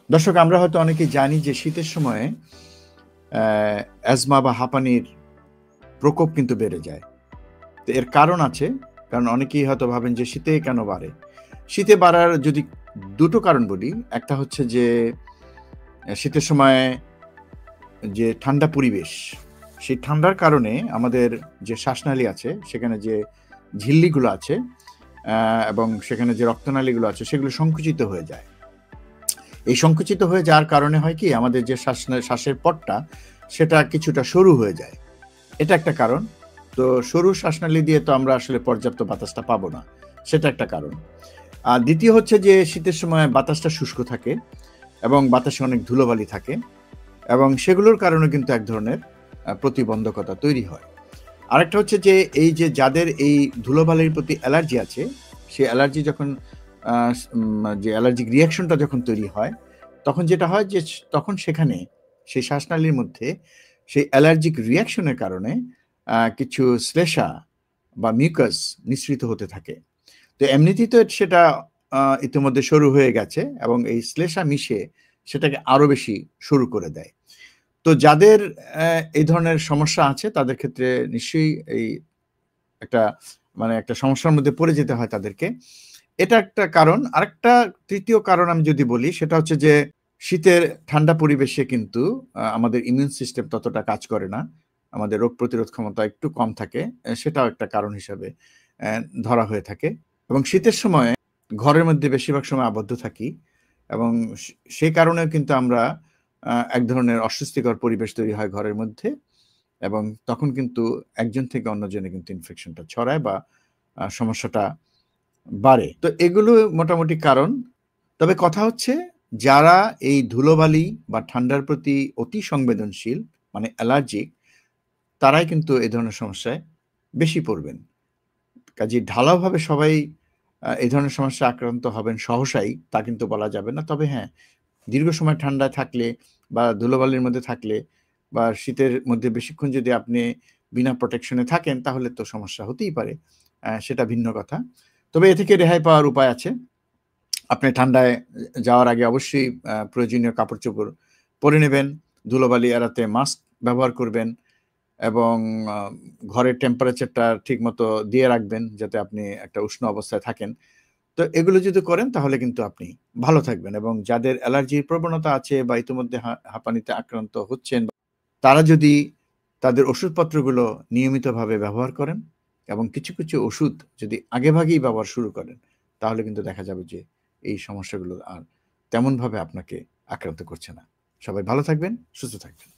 দর্শক, আমরা হয়তো অনেকেই জানি যে শীতের সময়ে অ্যাজমা বা হাঁপানির প্রকোপ কিন্তু বেড়ে যায়। তো এর কারণ আছে। কারণ অনেকেই হয়তো ভাবেন যে শীতে কেন বাড়ে? শীতে বাড়ার যদি ২ টো কারণ বলি, একটা হচ্ছে যে শীতের সময় যে ঠান্ডা পরিবেশ, সেই ঠান্ডার কারণে আমাদের যে শ্বাসনালী আছে, সেখানে যে ঝিল্লিগুলো আছে এবং সেখানে যে রক্তনালীগুলো আছে, সেগুলো সংকুচিত হয়ে যায়। এই সংকুচিত হয়ে যাওয়ার কারণে হয় কি, আমাদের যে শ্বাসের পথটা সেটা কিছুটা সরু হয়ে যায়। এটা একটা কারণ। তো সরু শ্বাসনালী দিয়ে তো আমরা আসলে পর্যাপ্ত বাতাসটা পাবো না। সেটা একটা কারণ। আর দ্বিতীয় হচ্ছে যে শীতের সময় বাতাসটা শুষ্ক থাকে এবং বাতাসে অনেক ধুলোবালি থাকে এবং সেগুলোর কারণে কিন্তু এক ধরনের প্রতিবন্ধকতা তৈরি হয়। আরেকটা হচ্ছে যে এই যে যাদের এই ধুলোবালির প্রতি অ্যালার্জি আছে, সেই অ্যালার্জি যখন যে অ্যালার্জিক রিঅ্যাকশনটা যখন তৈরি হয়, তখন যেটা হয় যে তখন সেখানে সেই শ্বাসনালীর মধ্যে সেই অ্যালার্জিক রিঅ্যাকশনের কারণে কিছু শ্লেষ্মা বা মিউকাস নিঃসৃত হতে থাকে। তো এমনিতেই তো সেটা ইতিমধ্যে সরু হয়ে গেছে এবং এই শ্লেষ্মা মিশে সেটাকে আরো বেশি সরু করে দেয়। তো যাদের এই ধরনের সমস্যা আছে তাদের ক্ষেত্রে নিশ্চয়ই এই একটা একটা সমস্যার মধ্যে পড়ে যেতে হয় তাদেরকে। এটা একটা কারণ। আরেকটা ৩য় কারণ আমি যদি বলি, সেটা হচ্ছে যে শীতের ঠান্ডা পরিবেশে কিন্তু আমাদের ইমিউন সিস্টেম ততটা কাজ করে না। আমাদের রোগ প্রতিরোধ ক্ষমতা একটু কম থাকে। সেটাও একটা কারণ হিসাবে অ্যা ধরা হয়ে থাকে। এবং শীতের সময় ঘরের মধ্যে বেশিরভাগ সময় আবদ্ধ থাকি এবং সেই কারণেও কিন্তু আমরা এক ধরনের অস্বস্তিকর পরিবেশ তৈরি হয় ঘরের মধ্যে এবং তখন কিন্তু একজন থেকে অন্যজনে কিন্তু ইনফেকশনটা ছড়ায় বা সমস্যাটা বাড়ে। তো এগুলো মোটামুটি কারণ। তবে কথা হচ্ছে, যারা এই ধুলোবালি বা ঠান্ডার প্রতি অতি সংবেদনশীল, মানে অ্যালার্জিক, তারাই কিন্তু এ ধরনের সমস্যায় বেশি পড়বেন। কাজেই ঢালাওভাবে সবাই এই ধরনের সমস্যায় আক্রান্ত হবেন সহসাই, তা কিন্তু বলা যাবে না। তবে হ্যাঁ, দীর্ঘ সময় ঠান্ডায় থাকলে বা ধুলোবালির মধ্যে থাকলে বা শীতের মধ্যে বেশিক্ষণ যদি আপনি বিনা প্রোটেকশন এ থাকেন, তাহলে তো সমস্যা হতেই পারে। সেটা ভিন্ন কথা। তবে এ থেকে রেহাই পাওয়ার উপায় আছে। আপনি ঠান্ডায় যাওয়ার আগে অবশ্যই প্রয়োজনীয় কাপড়-চোপড় পরে নেবেন। ধুলোবালি এড়াতে মাস্ক ব্যবহার করবেন এবং আ ঘরের টেম্পারেচারটা ঠিকমতো দিয়ে রাখবেন, যাতে আপনি একটা উষ্ণ অবস্থায় থাকেন। তো এগুলো যদি করেন তাহলে কিন্তু আপনি ভালো থাকবেন এবং যাদের অ্যালার্জির প্রবণতা আছে বা ইতিমধ্যে হাঁপানিতে আক্রান্ত হচ্ছেন, তারা যদি তাদের ওষুধপত্রগুলো নিয়মিতভাবে ব্যবহার করেন এবং কিছু ওষুধ যদি আগেভাগেই ব্যবহার শুরু করেন, তাহলে কিন্তু দেখা যাবে যে এই সমস্যাগুলো আর তেমনভাবে আপনাকে আক্রান্ত করছে না। সবাই ভালো থাকবেন, সুস্থ থাকবেন।